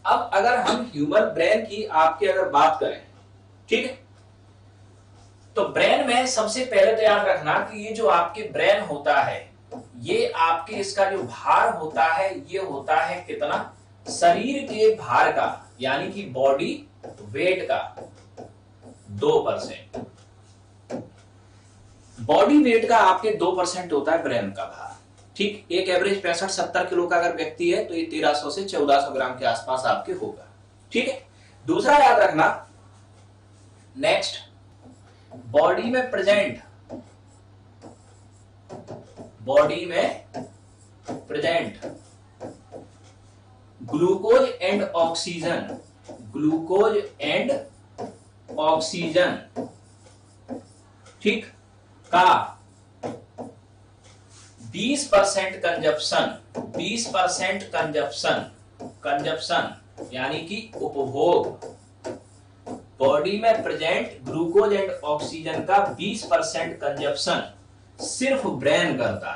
अब अगर हम ह्यूमन ब्रेन की आपकी अगर बात करें, ठीक है, तो ब्रेन में सबसे पहले तो याद रखना कि ये जो आपके ब्रेन होता है, ये आपके इसका जो भार होता है ये होता है कितना, शरीर के भार का यानी कि बॉडी वेट का 2%। बॉडी वेट का आपके 2% होता है ब्रेन का भार। ठीक, एक एवरेज 65-70 किलो का अगर व्यक्ति है तो ये 1300 से 1400 ग्राम के आसपास आपके होगा। ठीक है, दूसरा याद रखना, नेक्स्ट, बॉडी में प्रेजेंट ग्लूकोज एंड ऑक्सीजन, ठीक, का 20% कंजप्शन यानी कि उपभोग, बॉडी में प्रेजेंट ग्लूकोज एंड ऑक्सीजन का 20% कंजप्शन सिर्फ ब्रेन करता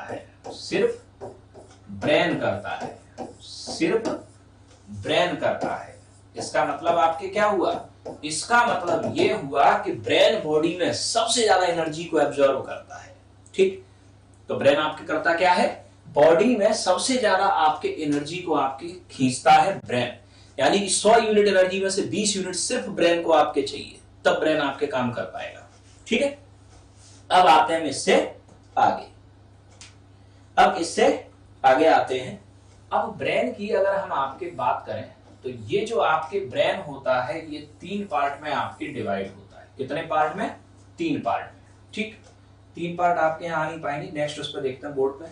है। इसका मतलब आपके क्या हुआ, इसका मतलब ये हुआ कि ब्रेन बॉडी में सबसे ज्यादा एनर्जी को एब्जॉर्व करता है। ठीक, तो ब्रेन आपके करता क्या है, बॉडी में सबसे ज्यादा आपके एनर्जी को आपके खींचता है ब्रेन, यानी कि 100 यूनिट एनर्जी में से 20 यूनिट सिर्फ ब्रेन को आपके चाहिए, तब ब्रेन आपके काम कर पाएगा। ठीक है, अब आते हैं इससे आगे आते हैं। अब ब्रेन की अगर हम आपके बात करें तो ये जो आपके ब्रेन होता है ये 3 पार्ट में आपके डिवाइड होता है। कितने पार्ट में, 3 पार्ट में। ठीक, 3 पार्ट आपके यहाँ आ नहीं पाएंगे, नेक्स्ट उस पर देखते हैं बोर्ड पे।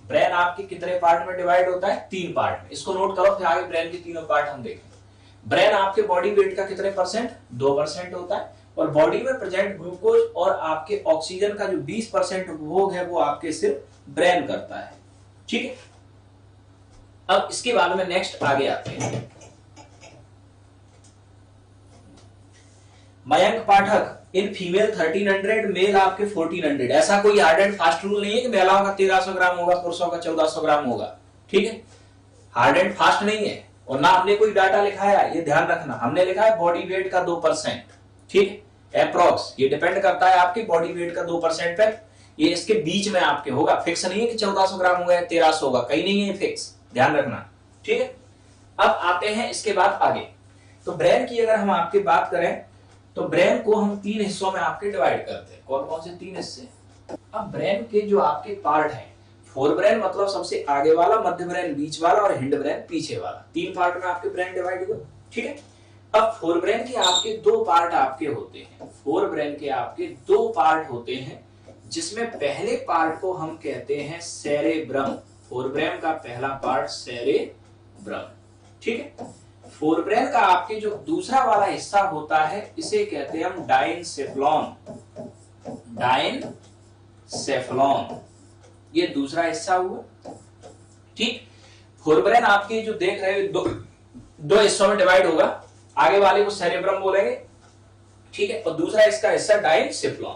ब्रेन आपके कितने पार्ट में डिवाइड होता है, 3 पार्ट में। इसको नोट करो, फिर आगे ब्रेन के तीनों पार्ट हम देखेंगे। ब्रेन आपके बॉडी वेट का कितने परसेंट, 2% होता है, और बॉडी में प्रेजेंट ग्लूकोज और आपके ऑक्सीजन का जो 20% उपभोग है वो आपके सिर्फ ब्रेन करता है। ठीक है, अब इसके बाद में नेक्स्ट आगे आते हैं। मयंक पाठक, इन फीमेल 1300, मेल आपके 1400। ऐसा कोई हार्ड एंड फास्ट रूल नहीं है कि महिलाओं का 1300 ग्राम होगा, पुरुषों का 1400 ग्राम होगा। ठीक है, हार्ड एंड फास्ट नहीं है, और ना हमने कोई डाटा लिखाया, ये ध्यान रखना। हमने लिखा है बॉडी वेट का 2%। ठीक है, अप्रोक्स, ये डिपेंड करता है आपके बॉडी वेट का 2% पे। ये इसके बीच में आपके होगा, फिक्स नहीं है कि 1400 ग्राम होगा या 1300 होगा, कहीं नहीं है फिक्स, ध्यान रखना। ठीक है, अब आते हैं इसके बाद आगे। तो ब्रेन की अगर हम आपकी बात करें तो ब्रेन को हम 3 हिस्सों में आपके डिवाइड करते हैं। कौन कौन से 3 हिस्से? अब ब्रेन के जो आपके पार्ट हैं, फोर ब्रेन मतलब सबसे आगे वाला, मध्य ब्रेन बीच वाला, और हिंड ब्रेन पीछे वाला, 3 पार्ट में आपके ब्रेन डिवाइड हुए। ठीक है, अब फोर ब्रेन के आपके 2 पार्ट आपके होते हैं। फोर ब्रेन के आपके 2 पार्ट होते हैं, जिसमें पहले पार्ट को हम कहते हैं सेरेब्रम। फोर ब्रेन का पहला पार्ट सेरेब्रम। ठीक है, फोर ब्रेन का आपके जो दूसरा वाला हिस्सा होता है इसे कहते हैं हम डाइनसेफ्लॉन। ये दूसरा हिस्सा हुआ। ठीक, फोर ब्रेन आपके जो देख रहे हो दो हिस्सों में डिवाइड होगा, आगे वाले को सेरेब्रम बोलेंगे। ठीक है, और दूसरा इसका हिस्सा डाइनसेफ्लॉन।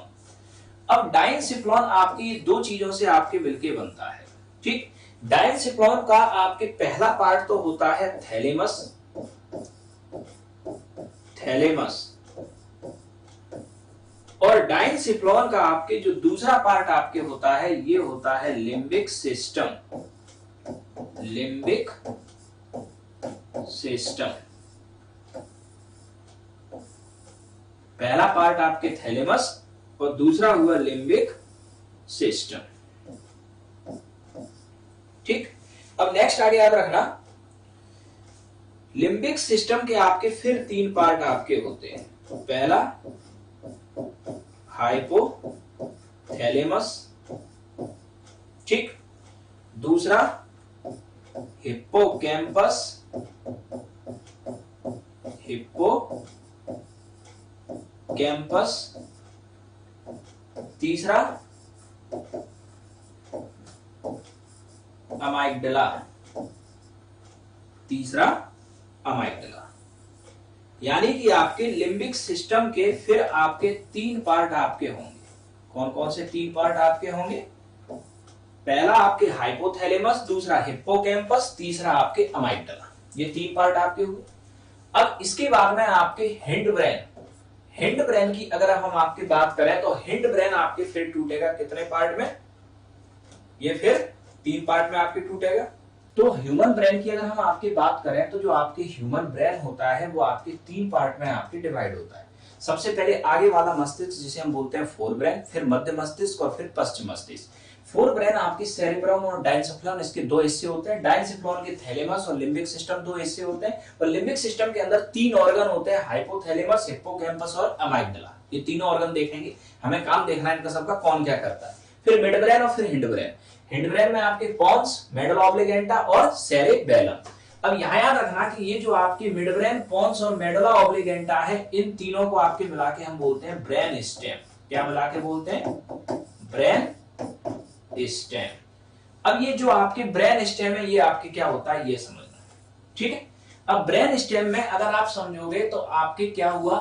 अब डाइनसेफ्लॉन आपकी 2 चीजों से आपके मिलके बनता है। ठीक, डाइनसेफ्लॉन का आपके पहला पार्ट तो होता है थैलेमस, और डाइनसेफ्लॉन का आपके जो दूसरा पार्ट आपके होता है ये होता है लिम्बिक सिस्टम। पहला पार्ट आपके थैलेमस और दूसरा हुआ लिम्बिक सिस्टम। ठीक, अब नेक्स्ट आगे याद रखना, लिम्बिक सिस्टम के आपके फिर 3 पार्ट आपके होते हैं। पहला हाइपोथैलेमस, ठीक, दूसरा हिप्पोकैम्पस, तीसरा अमाइगडला, यानी कि आपके लिम्बिक सिस्टम के फिर आपके 3 पार्ट आपके होंगे। कौन कौन से 3 पार्ट आपके होंगे? पहला आपके हाइपोथैलेमस, दूसरा हिप्पोकैम्पस, तीसरा आपके अमाइगडला। ये 3 पार्ट आपके हुए। अब इसके बाद में आपके हिंड ब्रेन की अगर हम आपकी बात करें तो हिंड ब्रेन आपके फिर टूटेगा कितने पार्ट में, ये फिर 3 पार्ट में आपके टूटेगा। तो ह्यूमन ब्रेन की अगर हम आपकी बात करें तो जो आपके ह्यूमन ब्रेन होता है वो आपके 3 पार्ट में आपके डिवाइड होता है। सबसे पहले आगे वाला मस्तिष्क जिसे हम बोलते हैं फोर ब्रेन, फिर मध्य मस्तिष्क और फिर पश्चिम मस्तिष्क। फोर ब्रेन आपकी सेरेब्रम और डाइनसेफ्लॉन, इसके 2 हिस्से होते हैं। डाइनसेफ्लॉन के थैलेमस और लिम्बिक सिस्टम 2 हिस्से होते हैं, और लिम्बिक सिस्टम के अंदर 3 ऑर्गन होते हैं, हाइपोथैलेमस, हिप्पोकैम्पस और अमाइगडाला। ये तीनों ऑर्गन देखेंगे, हमें काम देखना है इनका सबका कौन क्या करता है। फिर मिड ब्रेन और फिर हिंड ब्रेन। हिंड ब्रेन में आपके पोन्स, मेडुला ऑब्लिगेंटा और सेरेबेलम। अब यहाँ याद रखना कि ये जो आपकी मिड ब्रेन, पोन्स और मेडुला ऑब्लिगेंटा है, इन तीनों को आपके मिला के हम बोलते हैं ब्रेन स्टेम। क्या मिला के बोलते हैं? Brain stem. अब ये जो आपके ब्रेन स्टेम है ये आपके क्या होता है ये समझना, ठीक है। अब ब्रेन स्टेम में अगर आप समझोगे तो आपके क्या हुआ,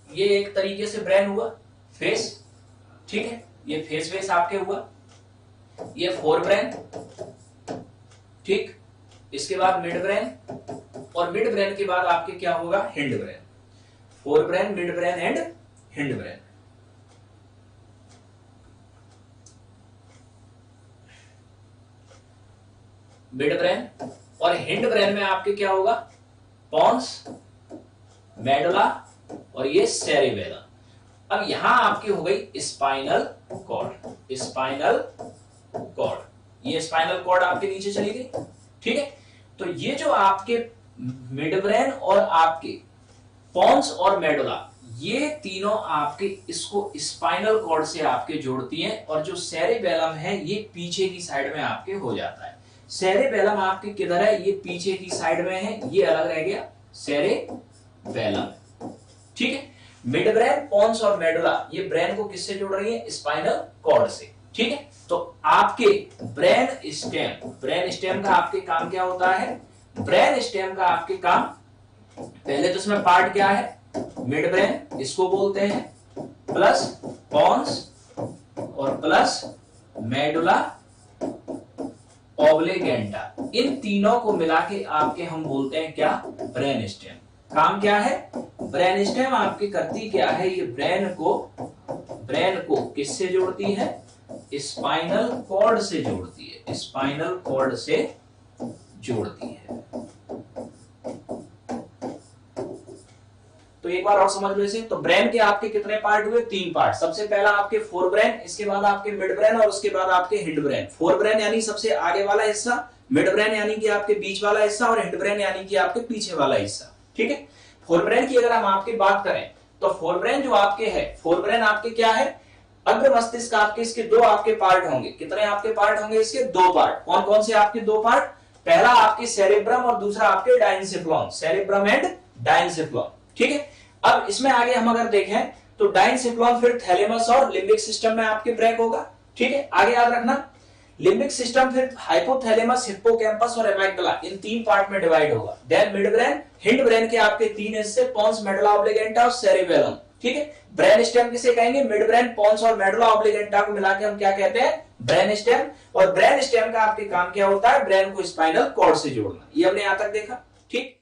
ये एक तरीके से ब्रेन हुआ, फेस, ठीक है, ये फेस वेस आपके हुआ, ये फोर ब्रेन, ठीक। इसके बाद मिड ब्रेन, और मिड ब्रेन के बाद आपके क्या होगा? Hind brain. Fore brain, mid brain and hind brain. Mid brain और हिंड ब्रेन में आपके क्या होगा? पोन्स, मेडुला और ये सेरेबेलम। अब यहां आपकी हो गई स्पाइनल कॉर्ड। स्पाइनल कॉर्ड, ये स्पाइनल कॉर्ड आपके नीचे चली गई, ठीक है। तो ये जो आपके मिड ब्रेन और आपके पोन्स और मेडुला, ये तीनों आपके इसको स्पाइनल कॉर्ड से आपके जोड़ती हैं, और जो सेरेबेलम है ये पीछे की साइड में आपके हो जाता है। सेरेबेलम आपके किधर है? ये पीछे की साइड में है, ये अलग रह गया सेरेबेलम, ठीक है। मिड ब्रेन, पोन्स और मेडुला ये ब्रेन को किससे जोड़ रही है? स्पाइनल कॉर्ड से, ठीक है। तो आपके ब्रेन स्टेम का आपके काम क्या होता है? ब्रेन स्टेम का आपके काम, पहले तो इसमें पार्ट क्या है? मिड ब्रेन, इसको बोलते हैं, प्लस पोन्स और प्लस मेडुला ऑब्लिगेंटा, इन तीनों को मिला के आपके हम बोलते हैं क्या? Brain stem. काम क्या है? ब्रेन स्टेम आपकी करती क्या है? ये ब्रेन को किससे जोड़ती है? स्पाइनल कॉर्ड से जोड़ती है, स्पाइनल कॉर्ड से जोड़ती है। तो एक बार और समझ लो इसे। तो ब्रेन के आपके कितने पार्ट हुए? 3 पार्ट। सबसे पहला आपके फोर ब्रेन, इसके बाद आपके मिड ब्रेन और उसके बाद आपके हिंड ब्रेन। फोर ब्रेन यानी सबसे आगे वाला हिस्सा, मिड ब्रेन यानी कि आपके बीच वाला हिस्सा, और हिंड ब्रेन यानी कि आपके पीछे वाला हिस्सा, ठीक है। फोर ब्रेन की अगर हम आपकी बात करें तो फोर ब्रेन जो आपके है, फोर ब्रेन आपके क्या है? अग्र मस्तिष्क आपके, इसके 2 आपके पार्ट होंगे। कितने आपके पार्ट होंगे? इसके 2 पार्ट। कौन कौन से आपके 2 पार्ट? पहला आपके सेरेब्रम और दूसरा आपके डाइनसेफ्लॉन, सेरेब्रम एंड डाइनसेफ्लॉन, ठीक है। अब इसमें आगे हम अगर देखें तो डाइनसेफ्लॉन फिर थैलेमस और लिम्बिक सिस्टम में आपके ब्रेक होगा, ठीक है। आगे याद रखना, लिम्बिक सिस्टम फिर हाइपोथैलेमस, हिप्पोकैम्पस और अमाइगडाला, इन 3 पार्ट में डिवाइड होगा। Then midbrain, hindbrain के आपके 3 हिस्से, पोन्स, मेडुला ऑब्लिगेंटा और सेरेबेलम, ठीक है। ब्रेन स्टेम किसे कहेंगे? मिड ब्रेन, पोन्स और मेडुला ऑब्लिगेंटा को मिला के हम क्या कहते हैं? Brain stem. और ब्रेन स्टेम का आपके काम क्या होता है? ब्रेन को स्पाइनल कॉर्ड से जोड़ना। ये हमने यहां तक देखा, ठीक।